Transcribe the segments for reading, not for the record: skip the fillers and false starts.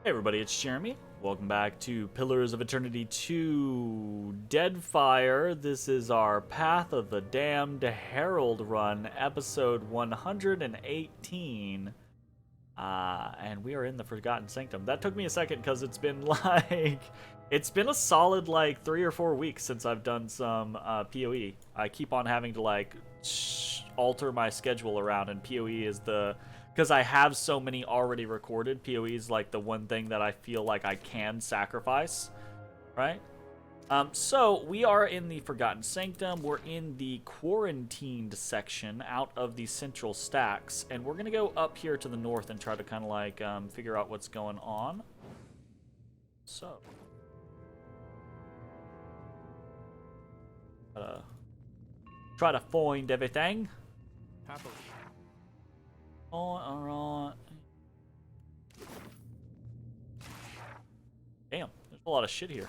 Hey everybody, it's Jeremy. Welcome back to Pillars of Eternity 2 Deadfire. This is our Path of the Damned Herald run, episode 118. And we are in the Forgotten Sanctum. That took me a second because it's been it's been a solid 3 or 4 weeks since I've done some PoE. I keep on having to alter my schedule around, and PoE is because I have so many already recorded, PoE is the one thing that I feel like I can sacrifice, right? So we are in the Forgotten Sanctum. We're in the quarantined section out of the central stacks, and we're gonna go up here to the north and try to kind of figure out what's going on. So, try to find everything. Happily. Alright. Damn, there's a lot of shit here.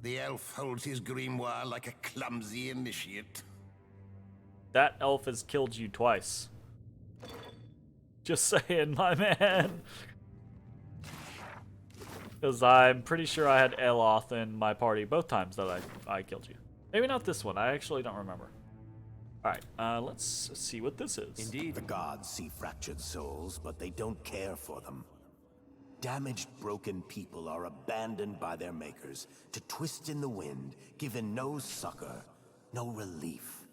The elf holds his grimoire like a clumsy initiate. That elf has killed you twice. Just saying, my man. Because I'm pretty sure I had Eloth in my party both times that I killed you. Maybe not this one. I actually don't remember. Alright, let's see what this is. Indeed. The gods see fractured souls, but they don't care for them. Damaged, broken people are abandoned by their makers to twist in the wind, given no succor, no relief.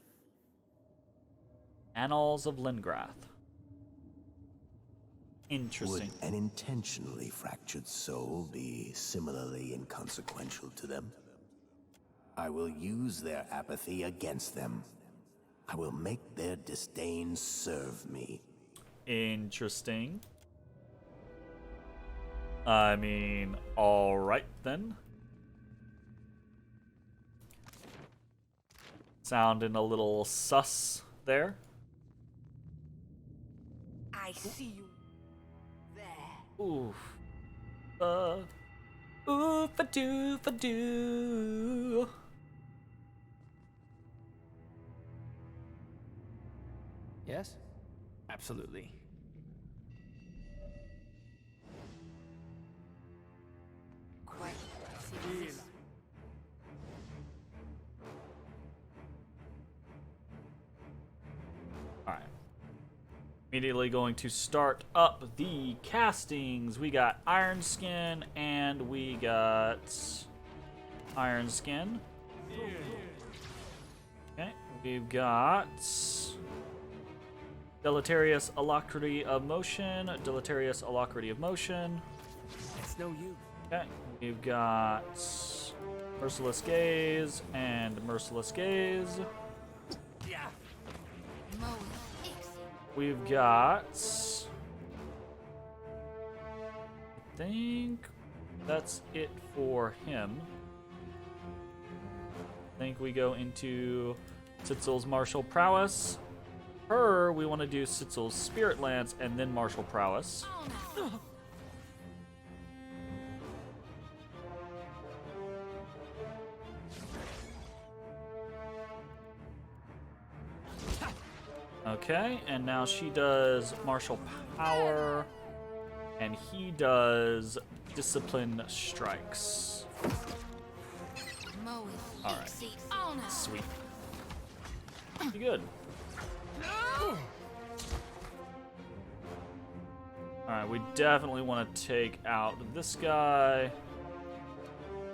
Annals of Lingrath. Interesting. Would an intentionally fractured soul be similarly inconsequential to them? I will use their apathy against them. I will make their disdain serve me. Interesting. I mean, alright then. Sounding a little sus there. I see you there. Oof. Oof-a-doo-fa-doo. Yes? Absolutely. Quite serious. Alright. Immediately going to start up the castings. We got Iron Skin and we got Iron Skin. Okay, we've got Deleterious Alacrity of Motion, Deleterious Alacrity of Motion. It's no use. Okay, we've got Merciless Gaze and Merciless Gaze. Yeah. We've got, I think that's it for him. I think we go into Sitzel's Martial Prowess. Her, we want to do Sitzel's Spirit Lance and then Martial Prowess. Okay, and now she does Martial Power, and he does Discipline Strikes. Alright, sweet. Pretty good. Alright, we definitely want to take out this guy.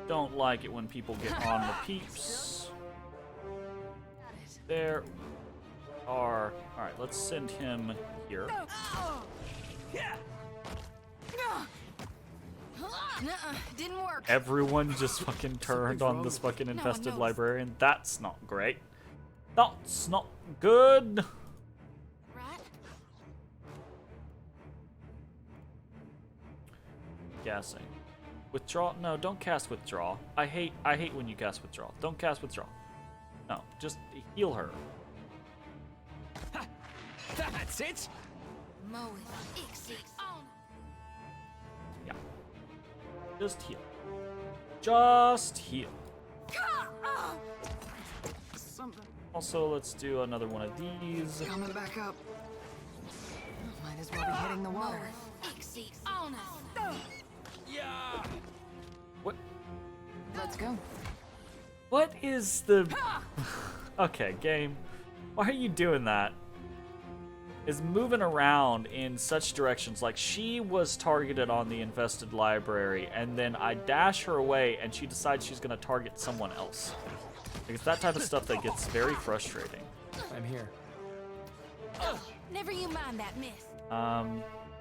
Don't like it when people get on the peeps. There are... Alright, let's send him here. Didn't work. Everyone just fucking turned on this fucking infested librarian. That's not great. That's not good. Right? Gassing. Withdraw? No, don't cast withdraw. I hate when you cast withdraw. Don't cast withdraw. No, just heal her. That's it. Yeah. Just heal. Just heal. Something. Also, let's do another one of these. Coming back up. Might as well be hitting the water. Exit on us. Yeah. What? Let's go. What is the... Okay, game. Why are you doing that? Is moving around in such directions. Like, she was targeted on the infested library, and then I dash her away, and she decides she's going to target someone else. Like, it's that type of stuff that gets very frustrating. I'm here. Never you mind that miss.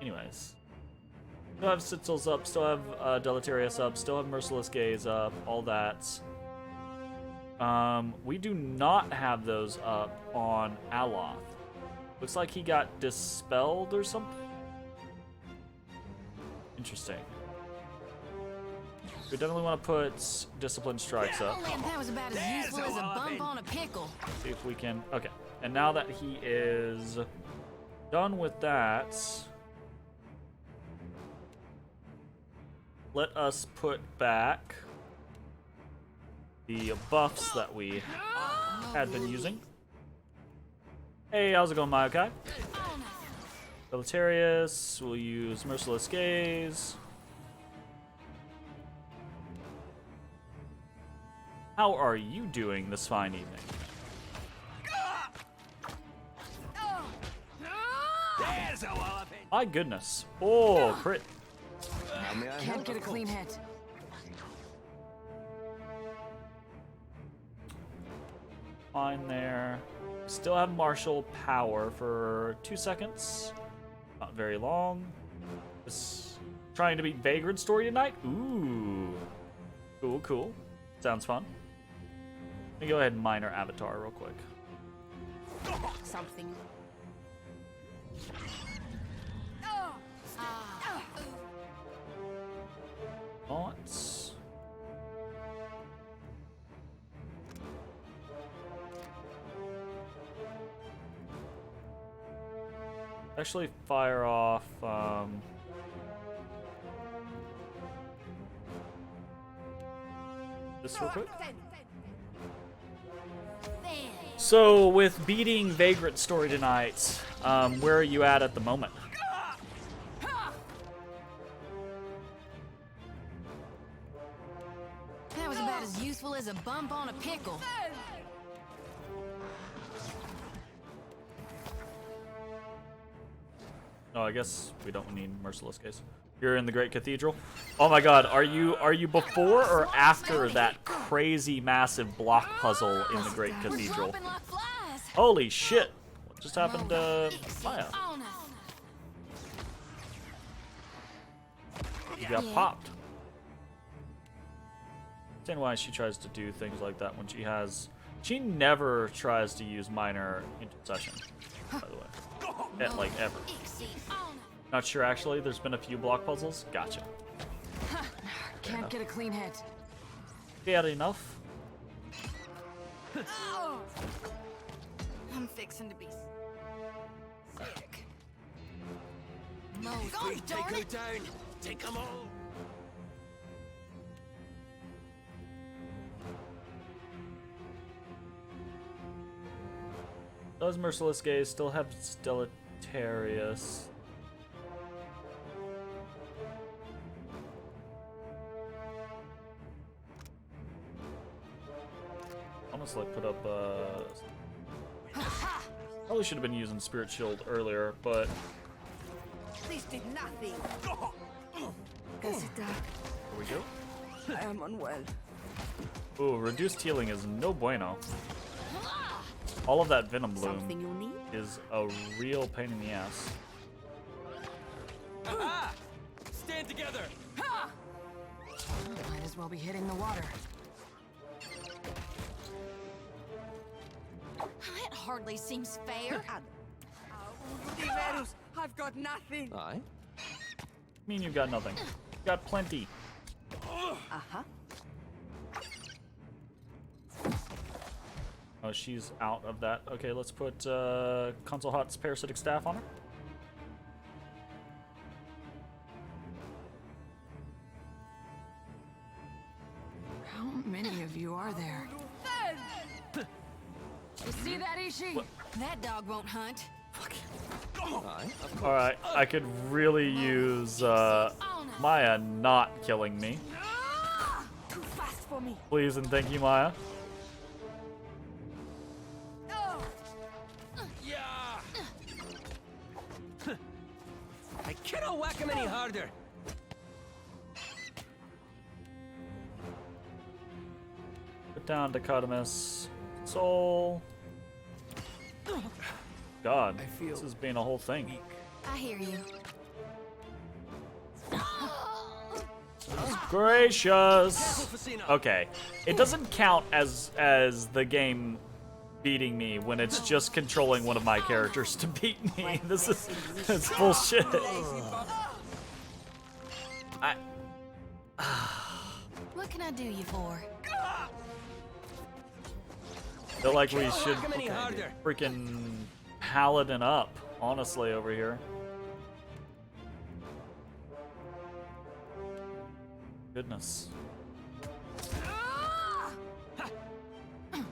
Anyways. Still have Sitzels up, still have Deleterious up, still have Merciless Gaze up, all that. We do not have those up on Aloth. Looks like he got dispelled or something. Interesting. We definitely want to put Discipline Strikes up. That was about as useful as a bump on a pickle. See if we can... Okay. And now that he is done with that, let us put back the buffs that we had been using. Hey, how's it going, Mayokai? Deleterious, we'll use Merciless Gaze. How are you doing this fine evening? There's a wallop. My goodness. Oh, crit. Can't get a clean hit. Fine there. Still have martial power for 2 seconds. Not very long. Just trying to beat Vagrant story tonight. Ooh. Cool, cool. Sounds fun. Let me go ahead and mine our avatar real quick. Something. Thoughts. Actually, fire off. This real quick. So, with beating Vagrant story tonight, where are you at the moment? That was about as useful as a bump on a pickle. Oh, I guess we don't need Merciless Gaze. You're in the Great Cathedral? Oh my god, are you before or after that crazy massive block puzzle in the Great Cathedral? Holy shit! What just happened to Maya? You got popped. I understand why she tries to do things like that when she has... She never tries to use minor intercession, by the way. Like, ever. Not sure, actually. There's been a few block puzzles. Gotcha. Can't get a clean hit. Fair enough. I'm fixing to be sick. Take her down. Take them all. Does Merciless Gaze still have Deleterious? Honestly, put up probably should have been using Spirit Shield earlier, but This did nothing. here we go. I am unwell. Ooh, reduced healing is no bueno. All of that Venom Bloom Something you need? is a real pain in the ass. Aha! Stand together. Might as well be hitting the water. That hardly seems fair. I've got nothing. Aye. I mean, you've got nothing. You've got plenty. Uh-huh. Oh, she's out of that. Okay, let's put Console Hot's Parasitic Staff on her. How many of you are there? You see that, Ishi? That dog won't hunt. Alright, I could really use Maya not killing me. Too fast for me. Please and thank you, Maya. Yeah. I cannot whack him any harder. Put down Dichotomous Soul. God, this is being a whole thing. I hear you. Gracious. Okay, it doesn't count as the game beating me when it's just controlling one of my characters to beat me. This is bullshit. What can I do you for? Feel like we should freaking paladin up, honestly, over here. Goodness. You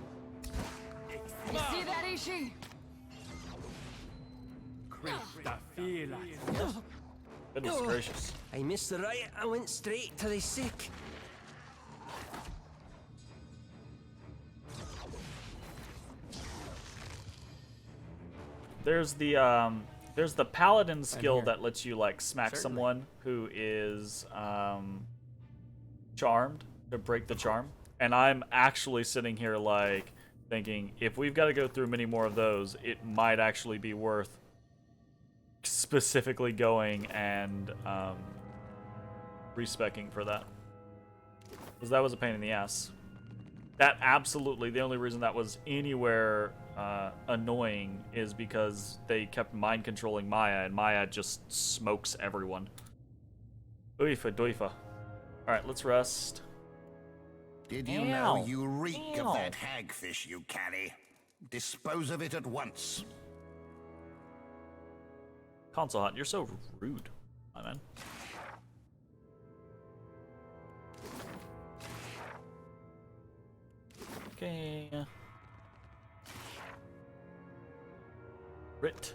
see that, Ishi? Goodness gracious. I missed the right. I went straight to the sick. There's the paladin skill that lets you like smack someone who is charmed to break the charm. And I'm actually sitting here like thinking if we've got to go through many more of those, it might actually be worth specifically going and respecking for that. Because that was a pain in the ass. That absolutely, the only reason that was anywhere annoying is because they kept mind controlling Maya, and Maya just smokes everyone. Doifa, doifa. Alright, let's rest. Did you know you reek of that hagfish you carry? Dispose of it at once. Console Hut, you're so rude, my man. Okay. Rit.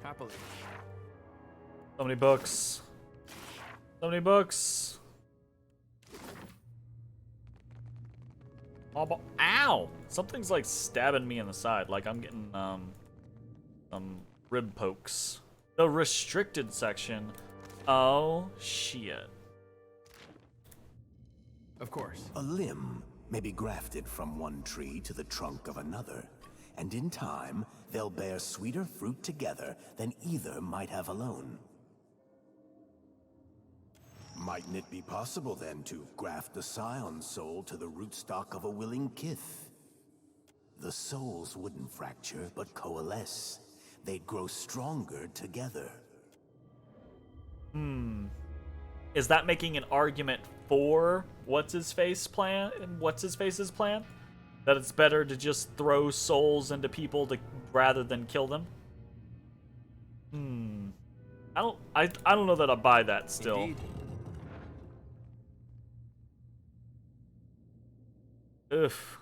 Happily. So many books. So many books. Oh, ow! Something's like stabbing me in the side. Like I'm getting some rib pokes. The restricted section. Oh shit. Of course. A limb may be grafted from one tree to the trunk of another, and in time, they'll bear sweeter fruit together than either might have alone. Mightn't it be possible, then, to graft a scion soul to the rootstock of a willing kith? The souls wouldn't fracture, but coalesce. They'd grow stronger together. Is that making an argument for What's-His-Face's plan? That it's better to just throw souls into people rather than kill them? I don't know that I buy that still. Indeed. Oof.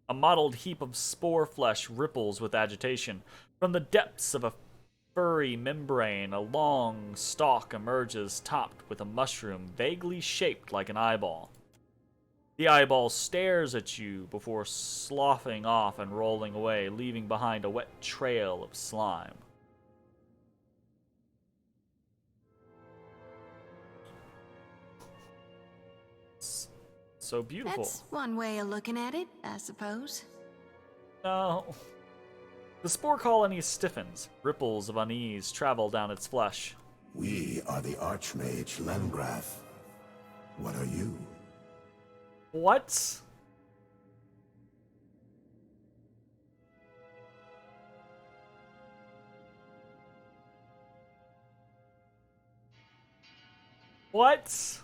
A mottled heap of spore flesh ripples with agitation. From the depths of a furry membrane, a long stalk emerges topped with a mushroom vaguely shaped like an eyeball. The eyeball stares at you before sloughing off and rolling away, leaving behind a wet trail of slime. So beautiful. That's one way of looking at it, I suppose. No. The spore colony stiffens. Ripples of unease travel down its flesh. We are the Archmage Lengrath. What are you? What? What?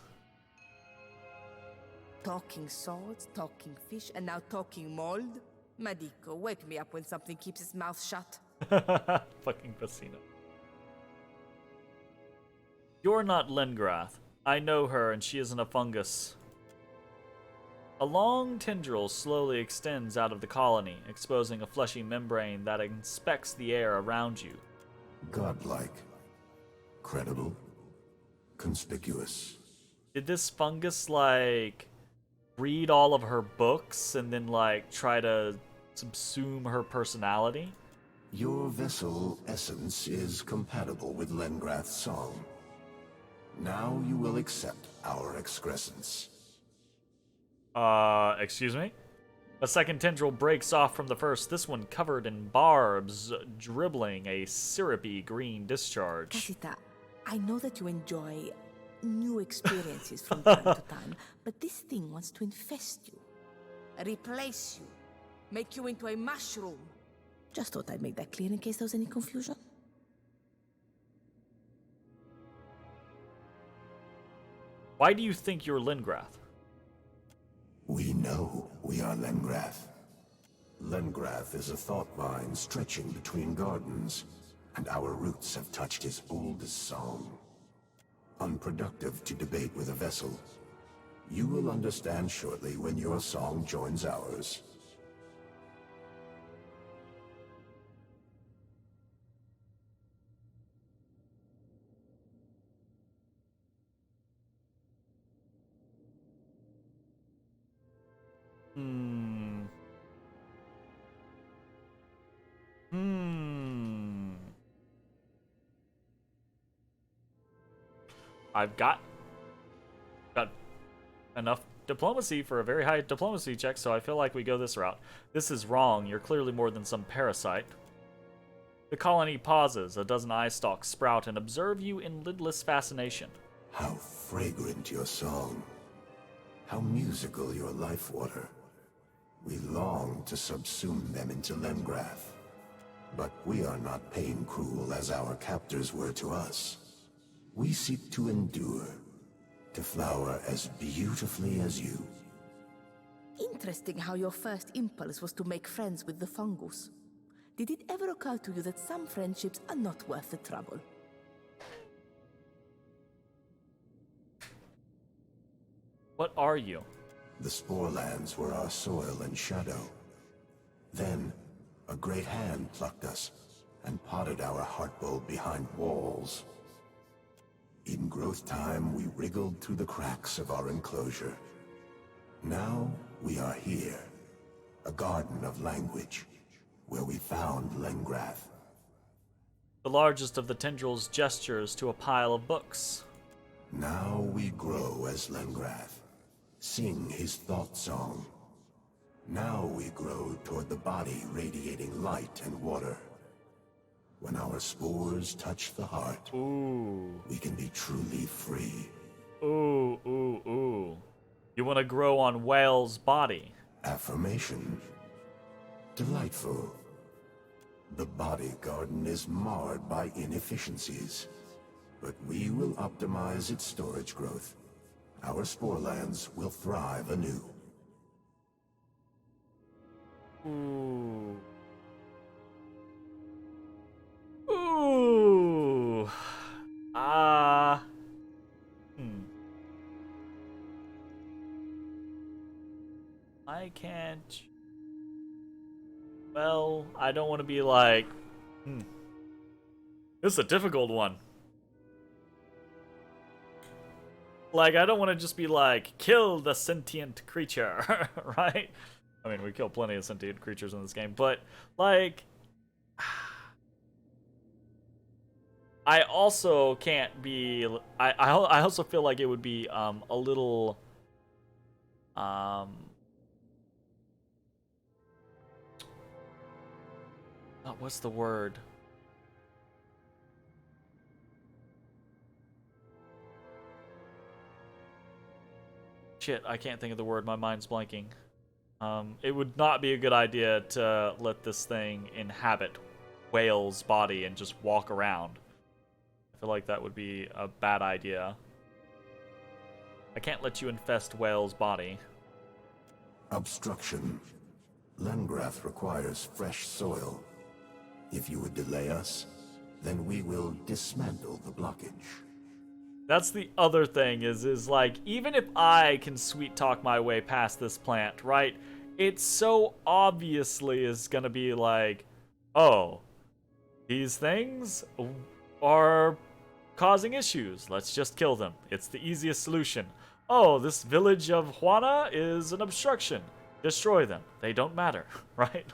Talking swords, talking fish, and now talking mold? Madiko, wake me up when something keeps its mouth shut. Fucking Vecina. You're not Lengrath. I know her, and she isn't a fungus. A long tendril slowly extends out of the colony, exposing a fleshy membrane that inspects the air around you. Godlike. Credible. Conspicuous. Did this fungus, like, read all of her books and then, like, try to subsume her personality? Your vessel essence is compatible with Lengrath's song. Now you will accept our excrescence. Excuse me? A second tendril breaks off from the first, this one covered in barbs, dribbling a syrupy green discharge. Casita, I know that you enjoy new experiences from time to time, but this thing wants to infest you, replace you, make you into a mushroom. Just thought I'd make that clear in case there was any confusion. Why do you think you're Lengrath? We know we are Lengrath. Lengrath is a thought vine stretching between gardens, and our roots have touched his oldest song. Unproductive to debate with a vessel. You will understand shortly when your song joins ours. I've got enough diplomacy for a very high diplomacy check, so I feel like we go this route. This is wrong. You're clearly more than some parasite. The colony pauses. A dozen eye stalks sprout and observe you in lidless fascination. How fragrant your song. How musical your life water. We long to subsume them into Lengrath. But we are not pain-cruel as our captors were to us. We seek to endure, to flower as beautifully as you. Interesting how your first impulse was to make friends with the fungus. Did it ever occur to you that some friendships are not worth the trouble? What are you? The Sporelands were our soil and shadow. Then, a great hand plucked us and potted our heart bowl behind walls. In growth time, we wriggled through the cracks of our enclosure. Now, we are here, a garden of language, where we found Lengrath. The largest of the tendrils gestures to a pile of books. Now we grow as Lengrath, sing his thought song. Now we grow toward the body radiating light and water. When our spores touch the heart, Ooh. we can be truly free. Ooh, ooh, ooh. You want to grow on Whale's body. Affirmation. Delightful. The body garden is marred by inefficiencies, but we will optimize its storage growth. Our Sporelands will thrive anew. Ooh. Ooh. I can't. Well, I don't want to be like. This is a difficult one. Like, I don't want to just be like, kill the sentient creature, right? I mean, we kill plenty of sentient creatures in this game, but, like, I also can't be, I also feel like it would be, a little, what's the word? Shit, I can't think of the word. My mind's blanking. It would not be a good idea to let this thing inhabit Whale's body and just walk around. I feel like that would be a bad idea. I can't let you infest Whale's body. Obstruction. Lengrath requires fresh soil. If you would delay us, then we will dismantle the blockage. That's the other thing is like, even if I can sweet talk my way past this plant, right? It so obviously is gonna be like, oh, these things are causing issues. Let's just kill them. It's the easiest solution. Oh, this village of Juana is an obstruction. Destroy them. They don't matter, right?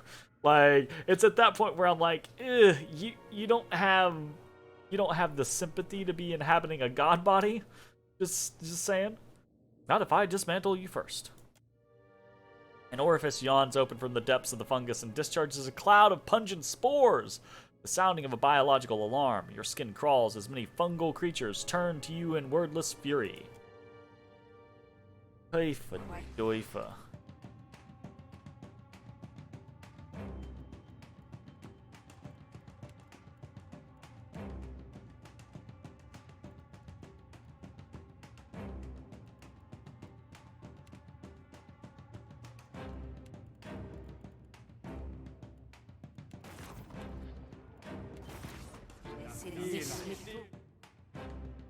Like, it's at that point where I'm like, you don't have the sympathy to be inhabiting a god body. Just saying. Not if I dismantle you first. An orifice yawns open from the depths of the fungus and discharges a cloud of pungent spores. The sounding of a biological alarm. Your skin crawls as many fungal creatures turn to you in wordless fury. Heifa doifa.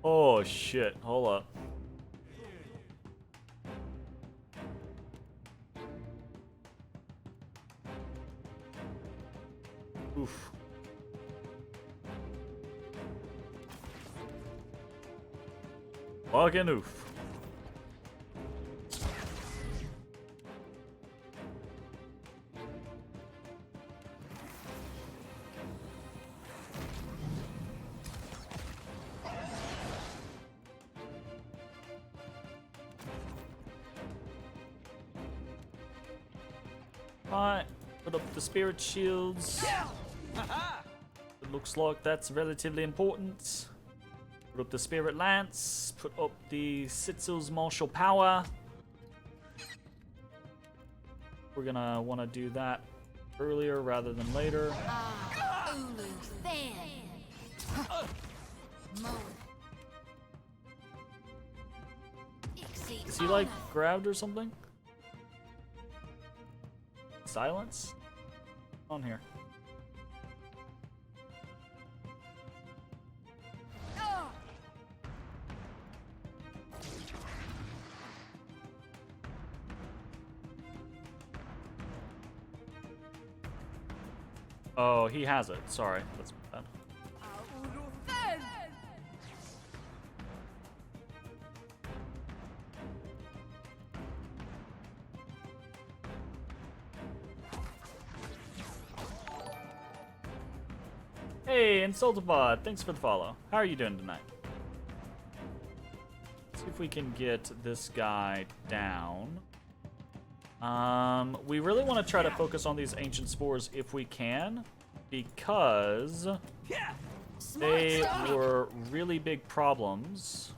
Oh shit, hold up. Oof. Fucking oof. Alright, put up the spirit shields. It looks like that's relatively important. Put up the spirit lance. Put up the Sitzel's martial power. We're gonna want to do that earlier rather than later. Ulu thin. Is he like grabbed or something? Silence? On here. Oh, he has it. Sorry. That's bad. Hey, Insultabot, thanks for the follow. How are you doing tonight? Let's see if we can get this guy down. We really want to try to focus on these ancient spores if we can, because they were really big problems.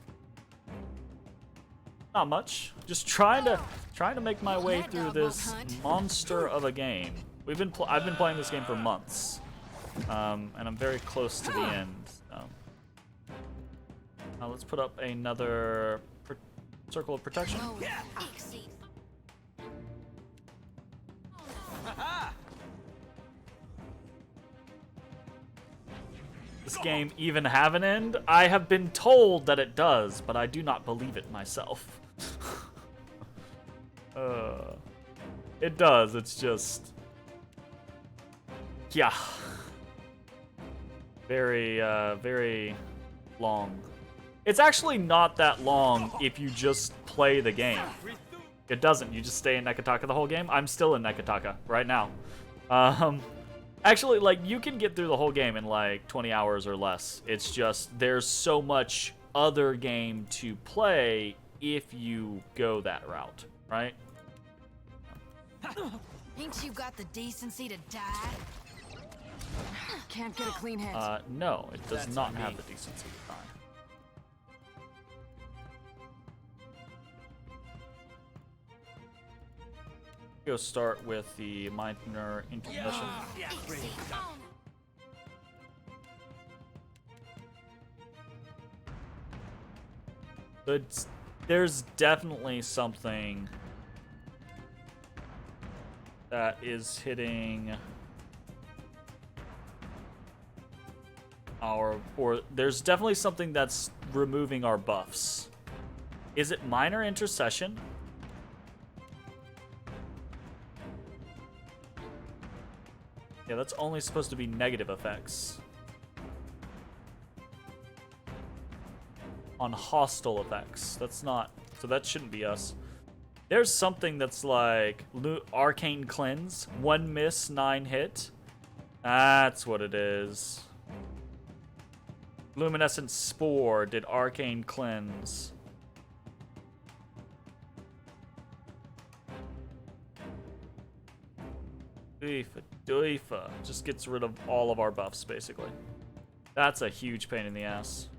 Not much. Just trying to make my way through this monster of a game. I've been playing this game for months. And I'm very close to the end. Let's put up another circle of protection. This game even have an end? I have been told that it does, but I do not believe it myself. It does, it's just... yeah. Very, very long. It's actually not that long if you just play the game. It doesn't. You just stay in Nekataka the whole game. I'm still in Nekataka right now. Actually, like, you can get through the whole game in, like, 20 hours or less. It's just there's so much other game to play if you go that route, right? Ain't you got the decency to die? Can't get a clean hit. No, it does not have the decency to die. Go start with the minor intermission. There's definitely something that is hitting or there's definitely something that's removing our buffs. Is it minor intercession? Yeah, that's only supposed to be negative effects. On hostile effects. That's not, so that shouldn't be us. There's something that's like Arcane Cleanse, 1 miss, 9 hit. That's what it is. Luminescent Spore did Arcane Cleanse. Doifa. Just gets rid of all of our buffs, basically. That's a huge pain in the ass.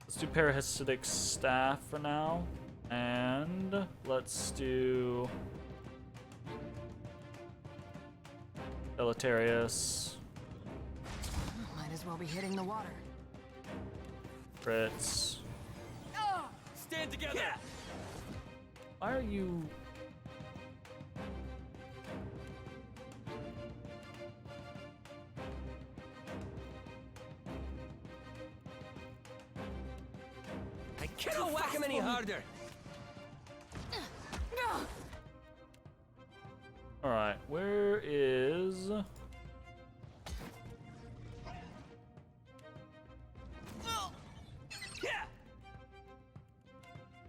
Let's do Parasitic Staff for now. And let's do Deletarius. Might as well be hitting the water. Crits. Stand together. Why are you... I cannot whack him any harder. Alright, where is...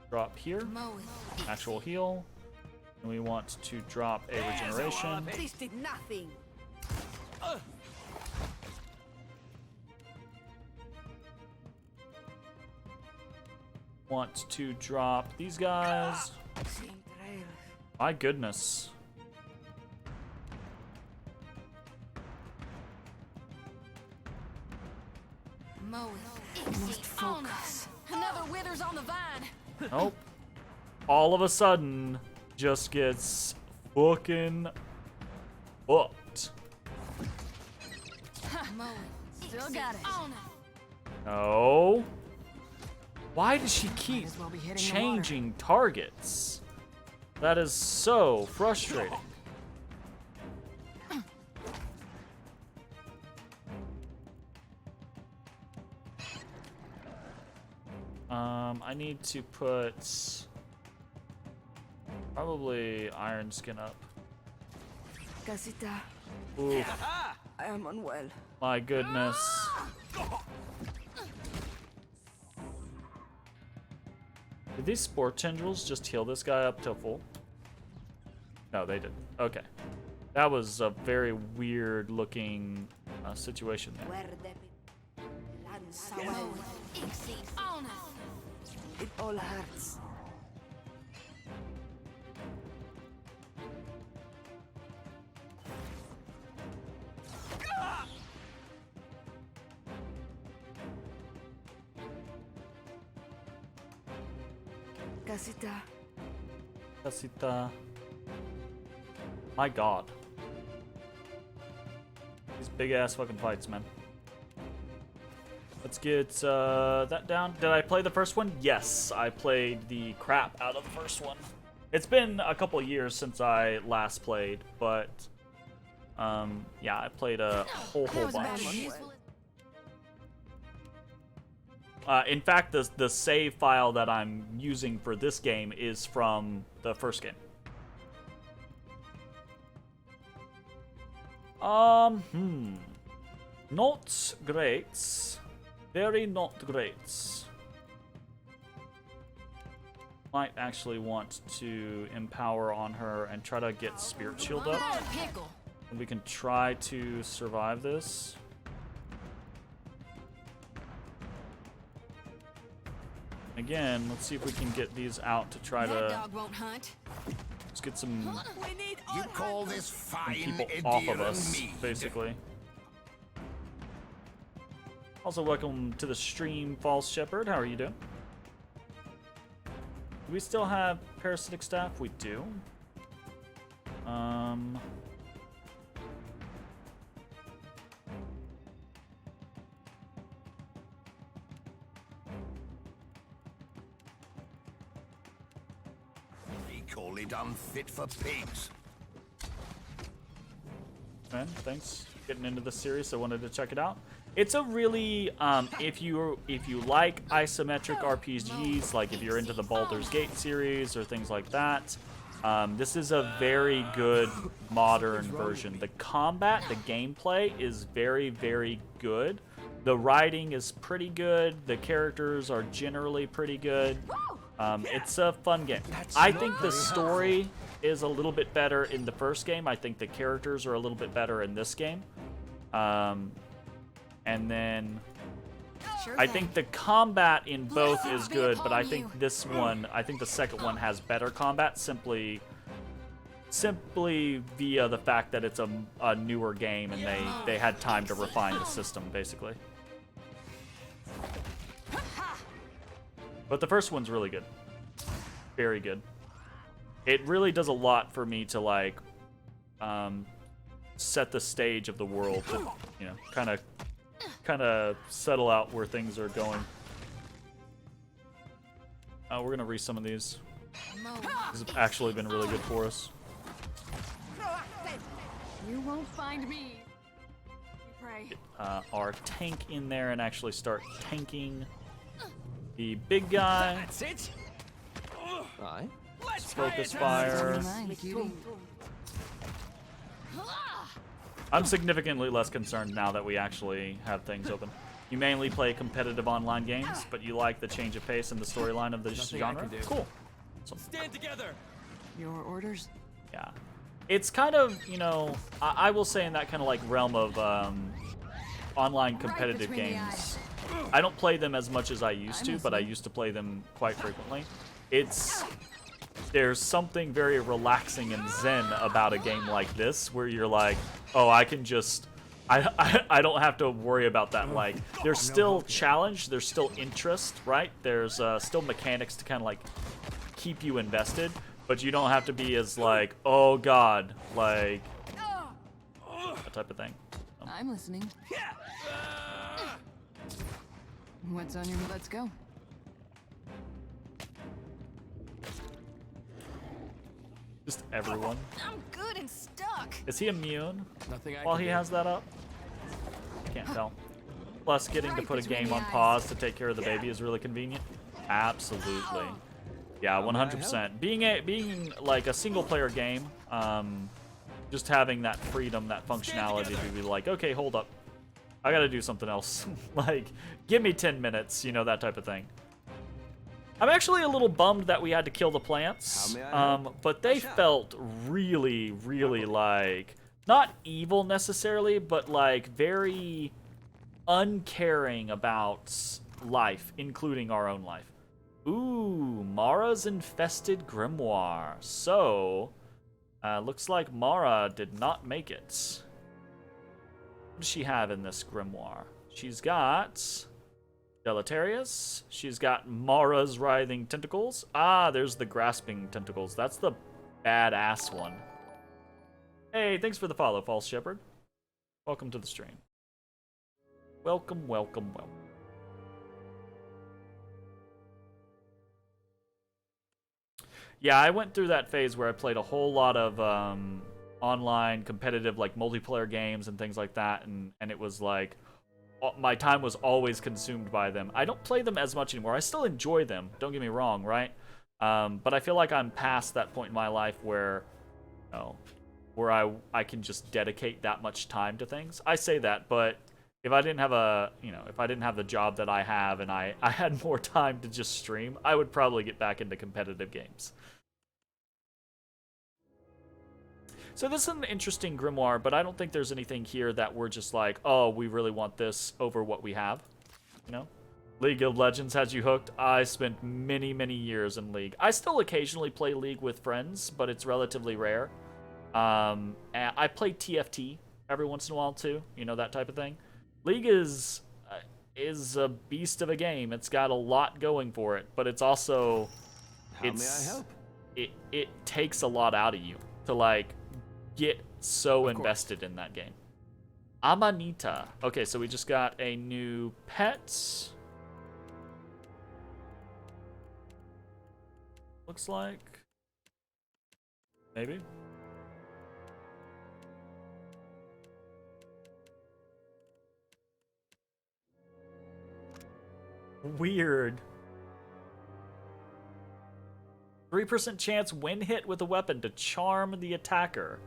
Drop here. Actual heal. And we want to drop a regeneration. This did nothing. Want to drop these guys. My goodness. Must focus. Another withers on the vine. Nope. All of a sudden, just gets fucking booked. Still got it. No. Why does she keep as well be hitting the changing targets? That is so frustrating. I need to put probably Iron Skin up. Casita, Ooh, I am unwell. my goodness. Did these spore tendrils just heal this guy up to full? No, they didn't. Okay. That was a very weird looking situation there. It all hurts. Casita. Casita. My god. These big ass fucking fights, man. Let's get that down. Did I play the first one? Yes, I played the crap out of the first one. It's been a couple years since I last played, but yeah, I played a whole bunch. In fact, the save file that I'm using for this game is from the first game. Not great. Very not great. Might actually want to empower on her and try to get Spirit Shield up. And we can try to survive this. Again, let's see if we can get these out to try to just get some You call this fine, people off of us, basically. Also, welcome to the stream, False Shepherd. How are you doing? Do we still have Parasitic Staff? We do. call it unfit for pigs. Man, thanks for getting into this series. I wanted to check it out. It's a really, if you like isometric RPGs, like if you're into the Baldur's Gate series or things like that, this is a very good modern version. The combat, the gameplay is very, very good. The writing is pretty good. The characters are generally pretty good. It's a fun game. I think the story is a little bit better in the first game. I think the characters are a little bit better in this game. And then I think the combat in both is good, but I think this one, I think the second one has better combat simply via the fact that it's a newer game and they had time to refine the system, basically. But the first one's really good. Very good. It really does a lot for me to, like, set the stage of the world to, you know, kind of settle out where things are going. We're gonna read some of these. This has actually been really good for us. You won't find me. Pray. Our tank in there and actually start tanking the big guy. That's it. Aye. Let's Focus fire. Mind, cutie. I'm significantly less concerned now that we actually have things open. You mainly play competitive online games, but you like the change of pace and the storyline of the genre? Cool. Stand together. Your orders? Yeah. It's kind of, you know, I will say in that kind of like realm of online competitive games. I don't play them as much as I used to, but I used to play them quite frequently. There's something very relaxing and zen about a game like this, where you're like, oh, I can just, I don't have to worry about that. Like, there's still challenge, there's still interest, right? There's still mechanics to kind of like keep you invested, but you don't have to be as like, oh god, like that type of thing. I'm listening. What's on your... Let's go. Just everyone. I'm good and stuck. Is he immune Nothing I while can he do. has that up? Can't tell. Plus, getting to put a game on pause to take care of the baby is really convenient. Absolutely. Yeah, 100%. Being like a single-player game, just having that freedom, that functionality to be like, okay, hold up, I gotta do something else. Like, give me 10 minutes, you know, that type of thing. I'm actually a little bummed that we had to kill the plants, but they felt really, really like, not evil necessarily, but like very uncaring about life, including our own life. Ooh, Mara's Infested Grimoire. So, looks like Mara did not make it. What does she have in this grimoire? She's got Deleterious. She's got Mara's Writhing Tentacles. Ah, there's the Grasping Tentacles. That's the badass one. Hey, thanks for the follow, False Shepherd. Welcome to the stream. Welcome, welcome, welcome. Yeah, I went through that phase where I played a whole lot of online competitive like multiplayer games and things like that, and it was like my time was always consumed by them. I don't play them as much anymore. I still enjoy them, don't get me wrong, right? But I feel like I'm past that point in my life where, you know, where I can just dedicate that much time to things. I say that, but if I didn't have if I didn't have the job that I have and I had more time to just stream, I would probably get back into competitive games. So this is an interesting grimoire, but I don't think there's anything here that we're just like, oh, we really want this over what we have, you know? League of Legends has you hooked. I spent many, many years in League. I still occasionally play League with friends, but it's relatively rare. And I play TFT every once in a while too, you know, that type of thing. League is a beast of a game. It's got a lot going for it, but it's also How may I help? It takes a lot out of you to like get so invested in that game. Amanita. Okay, so we just got a new pet. Looks like Maybe? Weird. 3% chance when hit with a weapon to charm the attacker.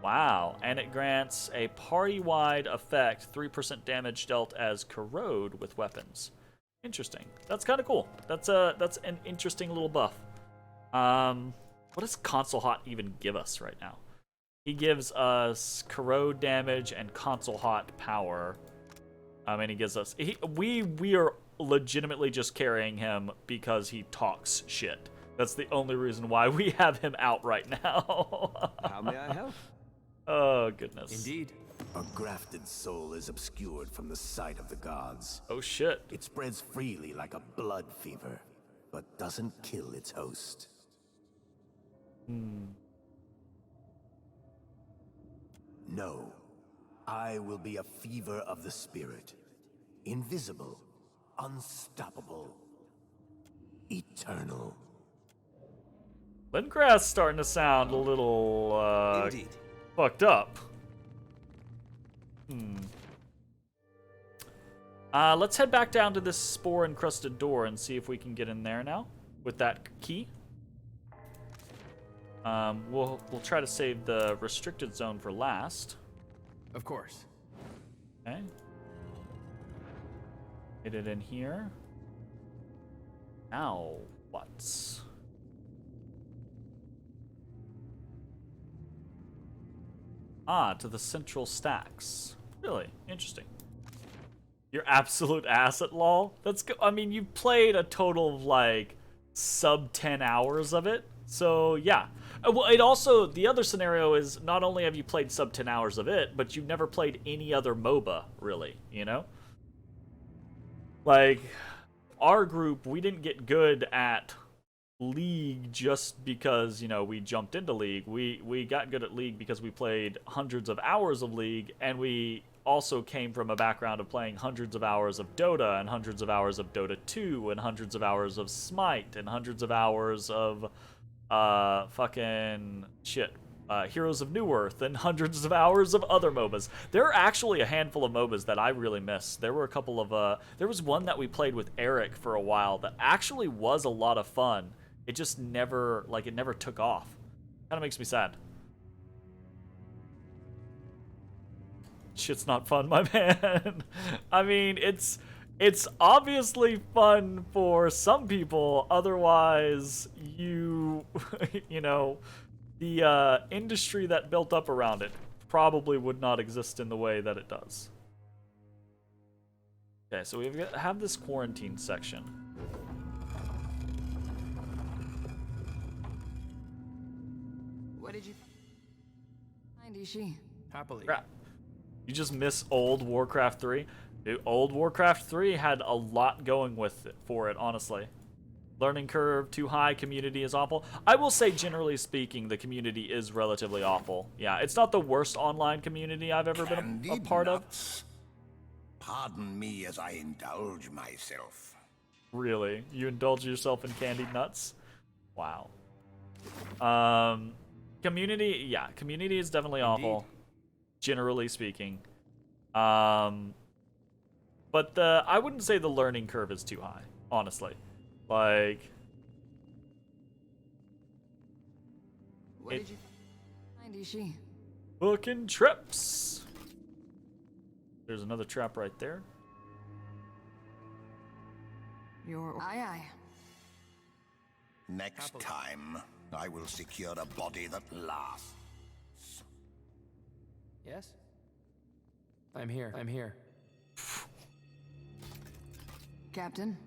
Wow. And it grants a party-wide effect, 3% damage dealt as corrode with weapons. Interesting. That's kind of cool. That's an interesting little buff. What does Console Hot even give us right now? He gives us corrode damage and Console Hot power. And he gives us... We are legitimately just carrying him because he talks shit. That's the only reason why we have him out right now. How may I help? Oh, goodness. Indeed. A grafted soul is obscured from the sight of the gods. Oh, shit. It spreads freely like a blood fever, but doesn't kill its host. No, I will be a fever of the spirit. Invisible, unstoppable, eternal. Lindgrass starting to sound a little, Indeed. fucked up. Let's head back down to this spore-encrusted door and see if we can get in there now with that key. We'll try to save the restricted zone for last. Of course. Okay. Get it in here. Now what? Ah, to the central stacks. Really interesting. Your absolute ass at LOL. That's good. I mean, you've played a total of like sub 10 hours of it. So yeah. Well, it also, the other scenario is not only have you played sub 10 hours of it, but you've never played any other MOBA, really, you know? Like, our group, we didn't get good at League just because, you know, we jumped into League. We got good at League because we played hundreds of hours of League, and we also came from a background of playing hundreds of hours of Dota, and hundreds of hours of Dota 2, and hundreds of hours of Smite, and hundreds of hours of Heroes of New Earth, and hundreds of hours of other MOBAs. There are actually a handful of MOBAs that I really miss. There were a couple of, there was one that we played with Eric for a while that actually was a lot of fun. It just never, like, it never took off. Kind of makes me sad. Shit's not fun, my man. I mean, it's obviously fun for some people. Otherwise, you know, the industry that built up around it probably would not exist in the way that it does. Okay, so we have this quarantine section. What did you find, Ishi? Happily. Crap. You just miss old Warcraft 3? Dude, old Warcraft 3 had a lot going for it, honestly. Learning curve too high, community is awful. I will say, generally speaking, the community is relatively awful. Yeah, it's not the worst online community I've ever been a part of. Pardon me as I indulge myself. Really? You indulge yourself in candied nuts? Wow. Community, yeah, community is definitely awful, generally speaking. But I wouldn't say the learning curve is too high, honestly. Like, What did you find, Ishi? booking trips. There's another trap right there. Your aye. Next time, I will secure a body that lasts. Yes? I'm here. I'm here. Captain.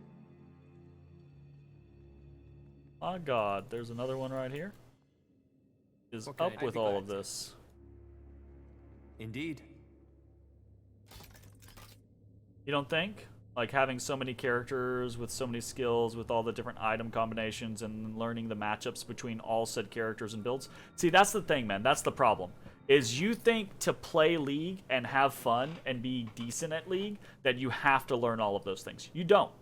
My God, there's another one right here. Is Okay, up I'd with be all glad of to. this. Indeed. You don't think? Like, having so many characters with so many skills, with all the different item combinations, and learning the matchups between all said characters and builds. See, that's the thing, man. That's the problem. Is you think to play League and have fun and be decent at League, that you have to learn all of those things. You don't.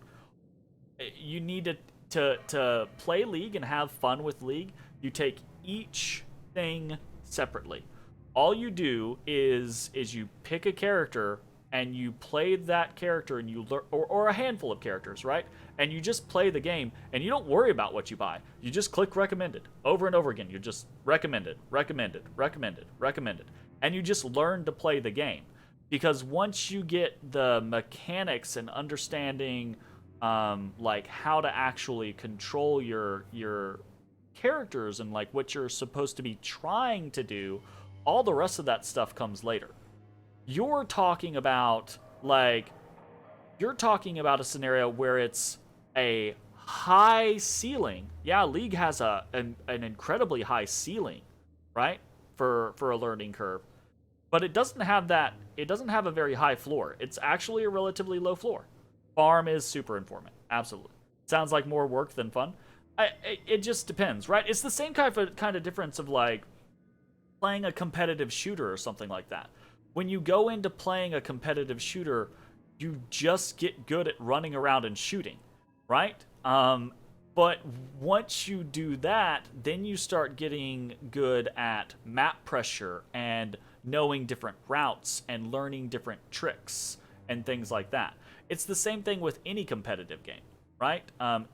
You need to play League and have fun with League. You take each thing separately. All you do is you pick a character and you play that character, and you learn, or a handful of characters, right? And you just play the game, and you don't worry about what you buy. You just click recommended over and over again. You're just recommended, recommended, recommended, recommended, and you just learn to play the game. Because once you get the mechanics and understanding, like how to actually control your characters and like what you're supposed to be trying to do, all the rest of that stuff comes later. You're talking about a scenario where it's a high ceiling. Yeah, League has an incredibly high ceiling, right? For a learning curve. But it doesn't have that. It doesn't have a very high floor. It's actually a relatively low floor. Farm is super informant. Absolutely. Sounds like more work than fun. It just depends, right? It's the same kind of difference of like playing a competitive shooter or something like that. When you go into playing a competitive shooter, you just get good at running around and shooting, right? But once you do that, then you start getting good at map pressure and knowing different routes and learning different tricks and things like that. It's the same thing with any competitive game, right?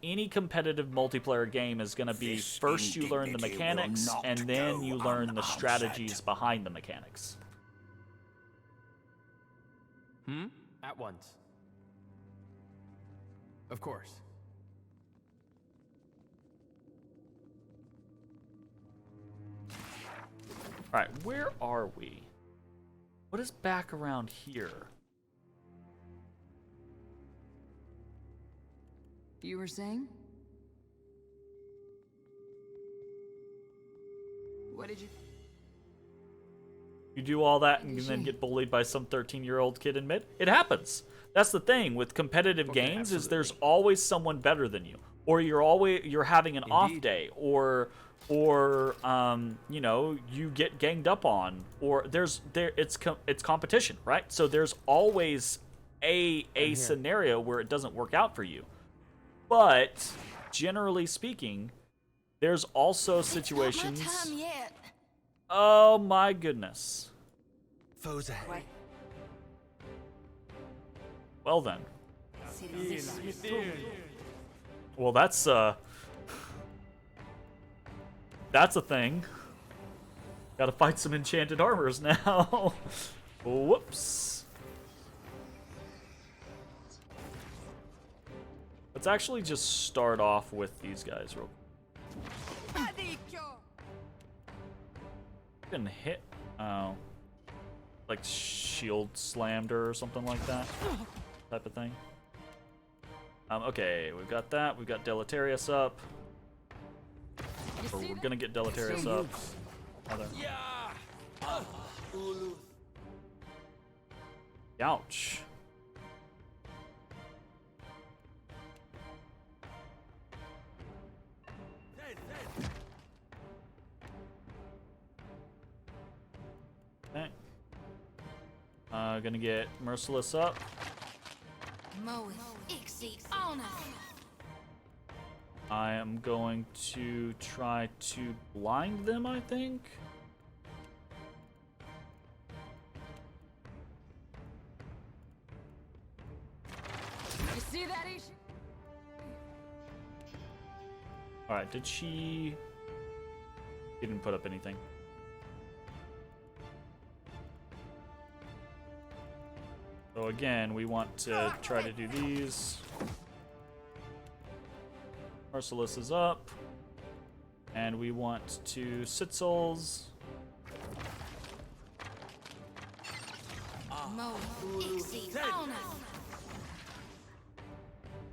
Any competitive multiplayer game is going to be first you learn the mechanics and then you learn the strategies behind the mechanics. At once. Of course. Alright, where are we? What is back around here? You were saying? What did you... You do all that and then get bullied by some 13-year-old kid in mid? It happens. That's the thing with competitive games, is there's always someone better than you, or you're having an off day, or you know, you get ganged up on, or it's competition, right? So there's always a scenario where it doesn't work out for you. But generally speaking, there's also situations. It's not my time yet. Oh my goodness. Foes ahead. Well then. Well, that's a thing. Gotta fight some Enchanted Armors now. Whoops. Let's actually just start off with these guys real quick. Can hit. Oh. Like shield slammed her or something like that. Type of thing. Okay, we've got that. We've got Deleterious up. Or we're gonna get Deleterious up. Ouch. Okay. Gonna get Merciless up. I am going to try to blind them, I think. You see that issue? Alright, did she... She didn't put up anything. So again, we want to try to do these. Merciless is up. And we want to Sitzels.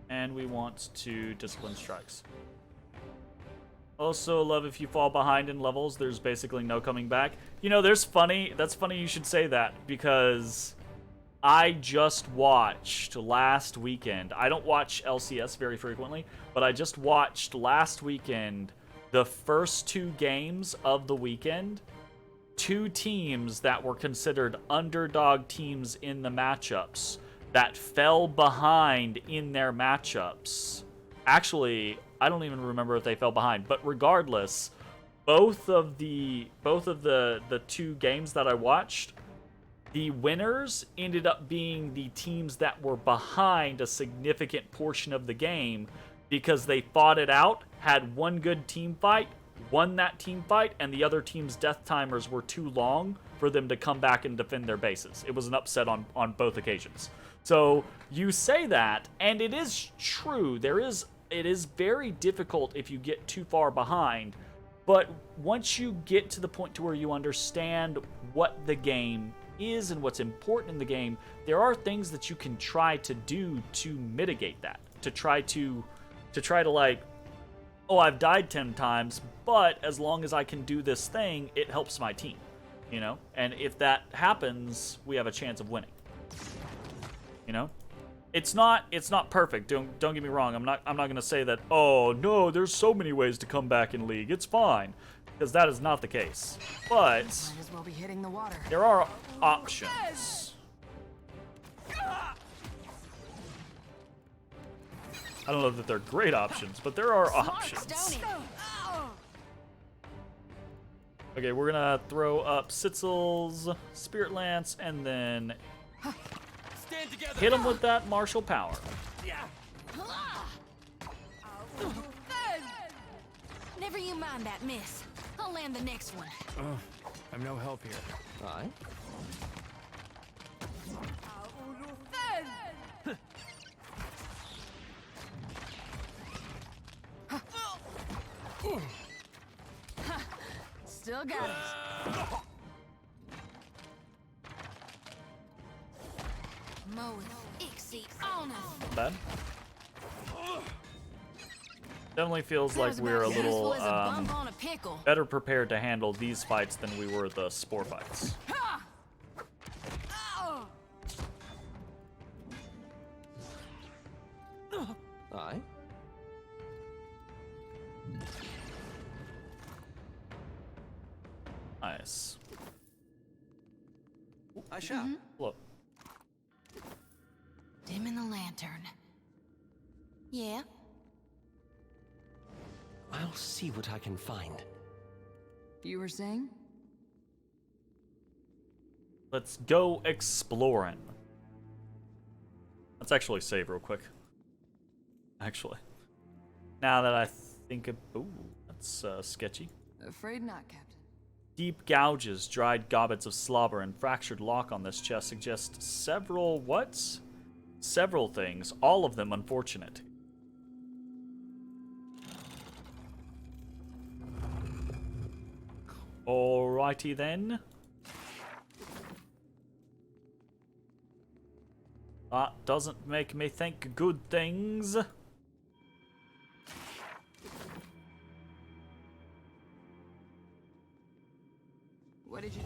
And we want to Discipline Strikes. Also, love if you fall behind in levels, there's basically no coming back. You know, that's funny you should say that, because I just watched last weekend. I don't watch LCS very frequently, but I just watched last weekend the first two games of the weekend. Two teams that were considered underdog teams in the matchups that fell behind in their matchups. Actually, I don't even remember if they fell behind, but regardless, both of the two games that I watched, the winners ended up being the teams that were behind a significant portion of the game because they fought it out, had one good team fight, won that team fight, and the other team's death timers were too long for them to come back and defend their bases. It was an upset on both occasions. So you say that, and it is true. It is very difficult if you get too far behind, but once you get to the point to where you understand what the game is and what's important in the game, there are things that you can try to do to mitigate that. To try to like, oh, I've died 10 times, but as long as I can do this thing, it helps my team, you know? And if that happens, we have a chance of winning. You know? It's not perfect. Don't get me wrong. I'm not going to say that, "Oh, no, there's so many ways to come back in League. It's fine." Because that is not the case. But Might as well be hitting the water. there are options. I don't know that they're great options, but there are options. Okay, we're gonna throw up Sitzel's Spirit Lance and then hit him with that martial power. Never you mind that miss. I'll land the next one. I'm no help here. Aye? Still got it. Moe, Ixie, honor. Bad. Definitely feels like we're a little better prepared to handle these fights than we were the spore fights. Aye? Nice. I shall. Look. Dim in the lantern. Yeah? I'll see what I can find. You were saying? Let's go exploring. Let's actually save real quick. Actually. Now that I think of... Ooh, that's sketchy. Afraid not, Captain. Deep gouges, dried gobbets of slobber, and fractured lock on this chest suggest several... what? Several things, all of them unfortunate. Alrighty then. That doesn't make me think good things. What did you...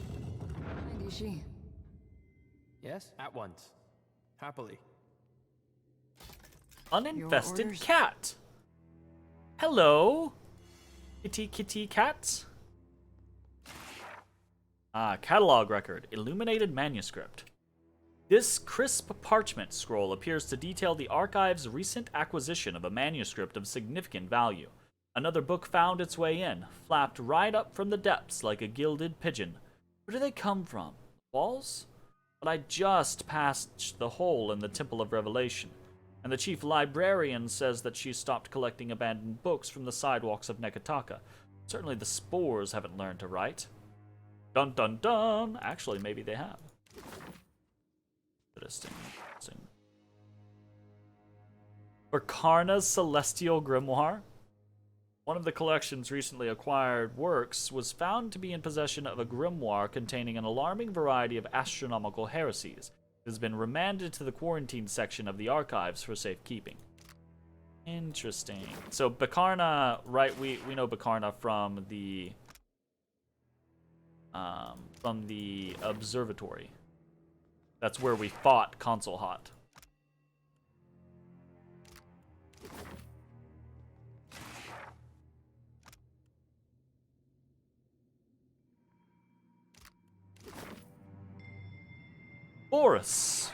find, Ishi? Yes? At once. Happily. Uninfested orders? cat. Hello. Kitty kitty cat. Catalog record. Illuminated Manuscript. This crisp parchment scroll appears to detail the archive's recent acquisition of a manuscript of significant value. Another book found its way in, flapped right up from the depths like a gilded pigeon. Where do they come from? Walls? But I just passed the hole in the Temple of Revelation, and the chief librarian says that she stopped collecting abandoned books from the sidewalks of Nekataka. Certainly the spores haven't learned to write. Dun dun dun! Actually, maybe they have. Interesting. Bakarna's Celestial Grimoire. One of the collection's recently acquired works was found to be in possession of a grimoire containing an alarming variety of astronomical heresies. It has been remanded to the quarantine section of the archives for safekeeping. Interesting. So Bakarna, right? We know Bakarna from the observatory. That's where we fought Console Hot. Boris.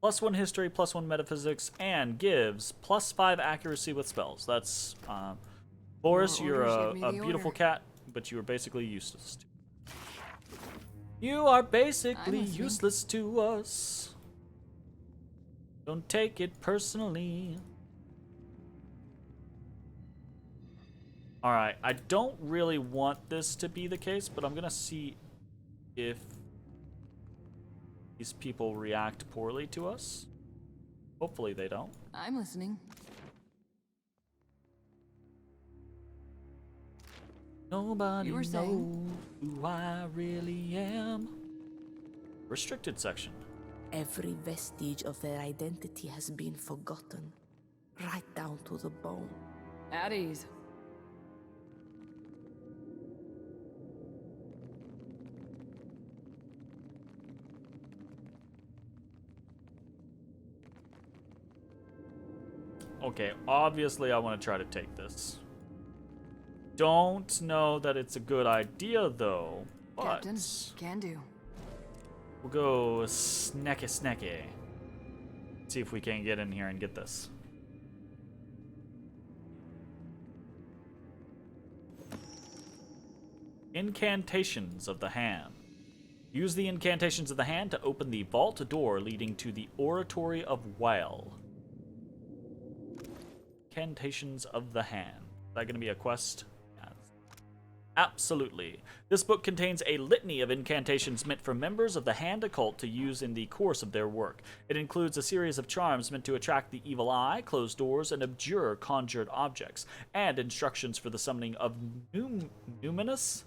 +1 history, +1 metaphysics, and gives +5 accuracy with spells. That's Boris, Your you're orders give me a the beautiful order. cat, but you are basically useless to. You are basically I'm listening. useless to us. Don't take it personally. Alright, I don't really want this to be the case, but I'm gonna see if these people react poorly to us. Hopefully they don't. I'm listening. Nobody You were knows saying? who I really am. Restricted section. Every vestige of their identity has been forgotten, right down to the bone. At ease. Okay, obviously I want to try to take this. Don't know that it's a good idea though, but Captain, can do. we'll go snacky. See if we can get in here and get this. Incantations of the Hand. Use the incantations of the hand to open the vault door leading to the Oratory of Weil. Incantations of the Hand. Is that going to be a quest? Yes. Absolutely. This book contains a litany of incantations meant for members of the Hand occult to use in the course of their work. It includes a series of charms meant to attract the evil eye, close doors, and abjure conjured objects, and instructions for the summoning of numinous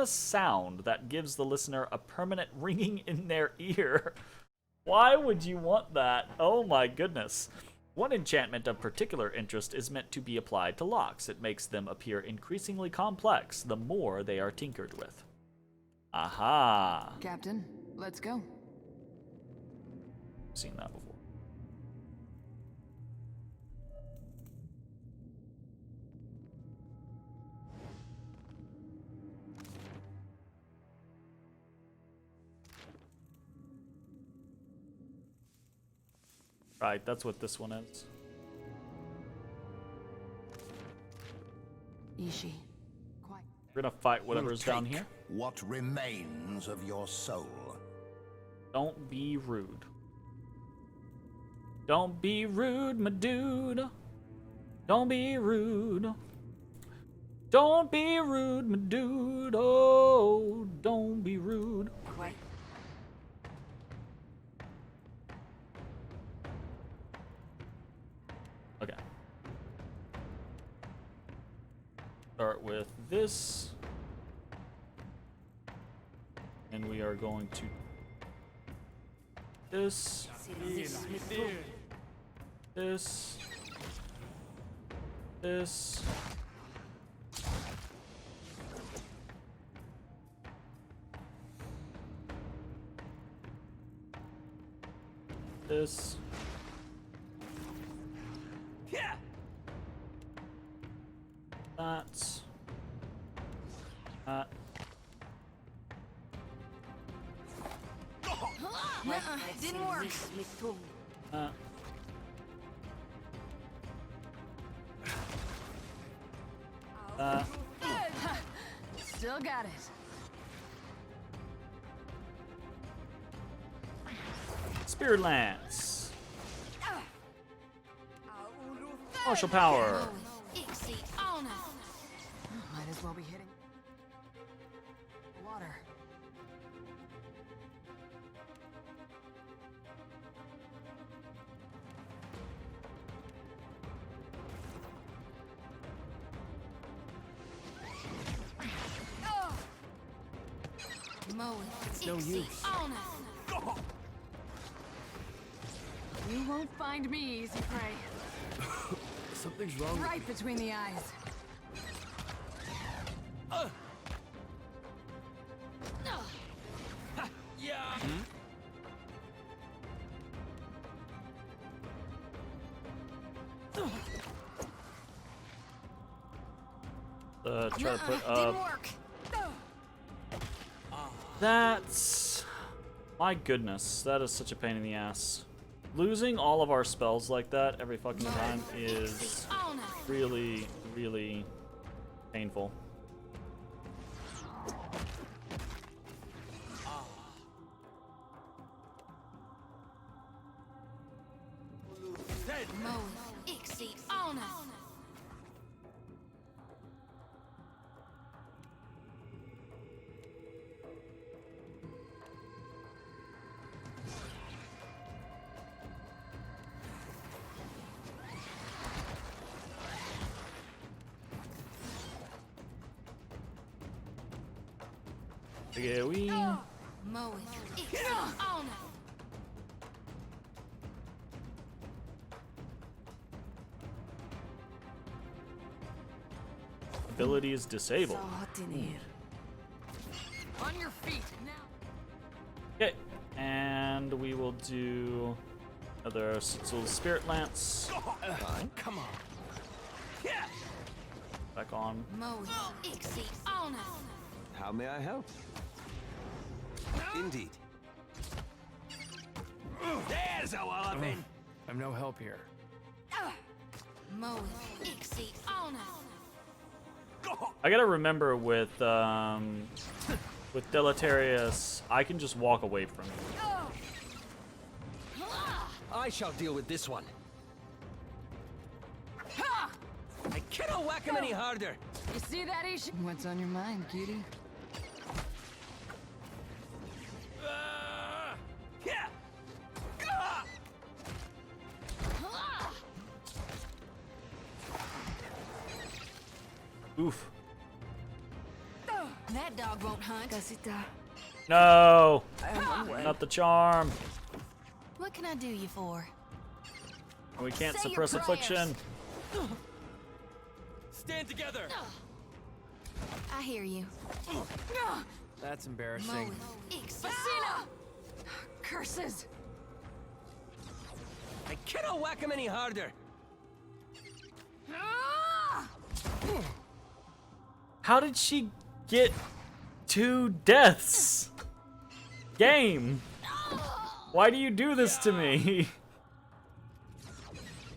sound that gives the listener a permanent ringing in their ear. Why would you want that? Oh my goodness. One enchantment of particular interest is meant to be applied to locks. It makes them appear increasingly complex the more they are tinkered with. Aha. Captain, let's go. Seen that before. Right, that's what this one is. Ishi. Quite. We're gonna fight whatever's We'll down take here. What remains of your soul. Don't be rude. Don't be rude, my dude. Don't be rude. Don't be rude, my dude. Oh, don't be rude. Quite. Okay. Start with this. And we are going to this. This. This. This. That's. That. Didn't work. That. That. Still got it. Spirit Lance. Martial power. Might as well be hitting the water. It's no use. You won't find me easy prey. Something's wrong. Right between the eyes. Try to put Didn't work. That's My goodness, that is such a pain in the ass. Losing all of our spells like that every fucking time is really, really painful. Yeah, we. Ability is disabled. On your feet now. Okay, and we will do another little spirit lance. Come on. Back on. How may I help? Indeed. There's a walloping. I'm no help here. I gotta remember with Deleterious, I can just walk away from him. I shall deal with this one. I cannot whack him any harder. You see that, Ish? What's on your mind, cutie? Oof. That dog won't hunt. No! Not the charm. What can I do you for? We can't Say suppress your affliction. Stand together. I hear you. That's embarrassing. Basina! Curses! I cannot whack him any harder. How did she get 2 deaths? Game! Why do you do this to me?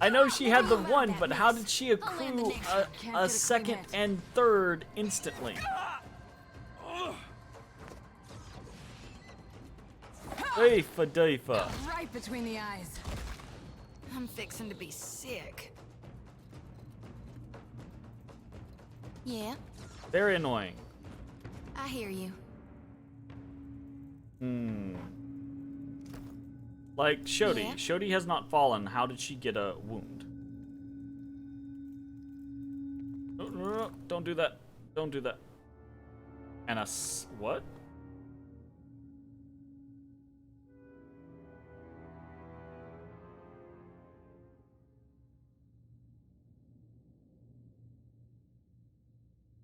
I know she had the 1, but how did she accrue a second and third instantly? Hey, Fadifa. Right between the eyes. I'm fixing to be sick. Yeah, Very annoying. I hear you. Like Shodi. Yeah? Shodi has not fallen. How did she get a wound? No, don't do that. Don't do that. And what?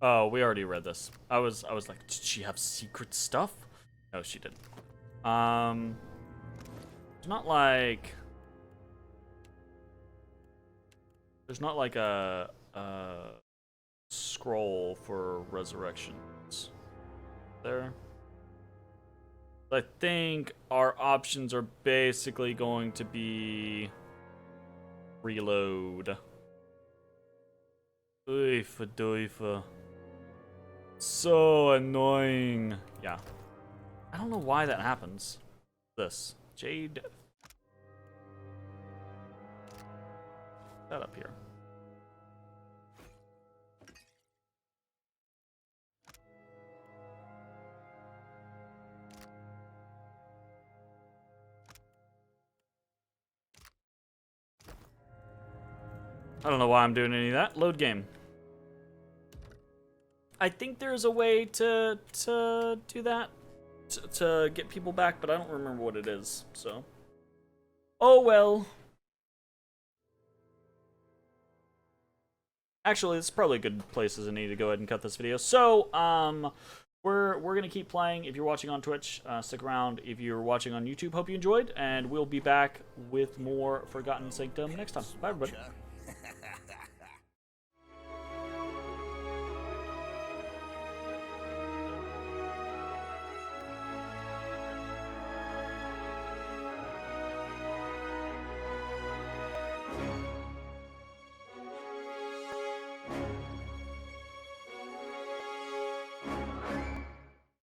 Oh, we already read this. I was like, did she have secret stuff? No, she didn't. It's not like there's not like a scroll for resurrections there. I think our options are basically going to be reload. Doifa. So annoying. Yeah. I don't know why that happens. This. Jade. That up here. I don't know why I'm doing any of that. Load game. I think there's a way to do that. To get people back, but I don't remember what it is, so. Oh well. Actually, this is probably a good place as I need to go ahead and cut this video. So, we're gonna keep playing. If you're watching on Twitch, stick around. If you're watching on YouTube, hope you enjoyed, and we'll be back with more Forgotten Sanctum next time. Bye, everybody.